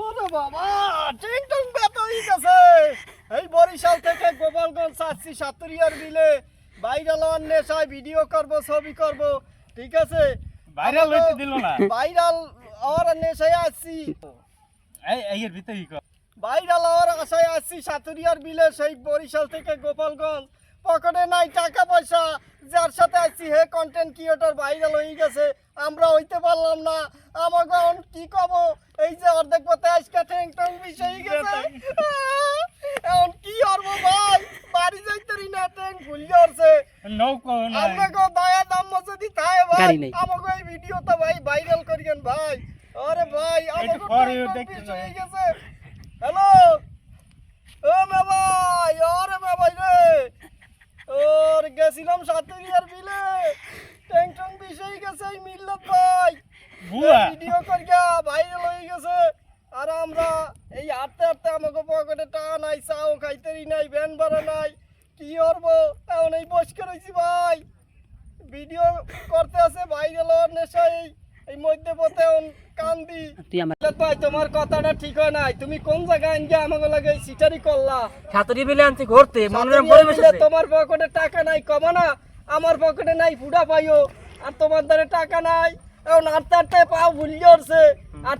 ওরে বাবা টিংটং ব্যথা হয়ে গেছে। এই বরিশাল থেকে গোপালগঞ্জ আসছি সাতুরিয়ার বিলে ভাইরাল হওয়ার নেশায় ভিডিও করব ছবি করব, ঠিক আছে? ভাইরাল হইতে দিল না। ভাইরাল হওয়ার নেশায় আসছি, এই এর ভিতরে কি কর? ভাইরাল হওয়ার আশায় আসছি সাতুরিয়ার বিলে, সেই বরিশাল থেকে গোপালগঞ্জ। পকেটে নাই টাকা পয়সা, যার সাথে আসছি হে কন্টেন্ট ক্রিয়েটর ভাইরাল হয়ে গেছে, আমরা হইতে পারলাম না। আমাকে এখন কি কব, এই যে অর্ধেক পথে আজকে ঠ্যাং টং বিষয় গেছে, এখন কি করবো ভাই? বাড়ি যাইতেরি না, ঠ্যাং ভুল যাচ্ছে। নৌকো না। আপনাকে দয়া দাম যদি থাকে ভাই, গাড়ি নেই। আমাকে এই ভিডিওটা ভাই ভাইরাল করিয়েন ভাই। আরে ভাই আমাকে পরে ঠ্যাং টং দেখতে বিষয় পাই। গেছে। হ্যালো ও মে ভাই, আরে মে ভাই রে, ওর গেছিলাম সাতুরিয়ার বিলে, ট্যাং টং বিষয় গেছে এই মিল্লত ভাই, বুয়া ভিডিও করিয়া ভাইরাল হয়ে গেছে। আর আমরা এই হাঁটতে হাঁটতে আমাকে পকেটে টাকা নাই, চাও খাইতেই নাই, ভ্যান ভাড়া নাই, কি করবো? এখন এই বসকে রয়েছি ভাই, ভিডিও করতে আছে ভাইরাল হওয়ার নেশায় এই মধ্যে পথে এখন কান্দি। তুই আমার মিল্লত ভাই তোমার কথাটা ঠিক হয় নাই, তুমি কোন জায়গায় আনগে আমাকে লাগে সিটারি করলা? সাতুরি বিলে আনছি ঘুরতে মনোরম সাতুরিয়া পরিবেশ বিলে আছে। তোমার পকেটে টাকা নাই কমা না, আমার পকেটে নাই ফুডা পাইও, আর তোমার দ্বারা টাকা নাই, এখন হাঁটতে হাঁটতে পাও ভুল যাচ্ছে। আর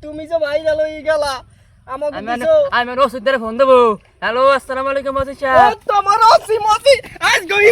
তুমি যে ভাইরাল হয়ে গেলা আমাকে দিছো। আমি ওষুধ ধরে ফোন দেবো। হ্যালো আসসালামু আলাইকুম ওসি ও সাহেব। তোমার ওসি মসি আজ গই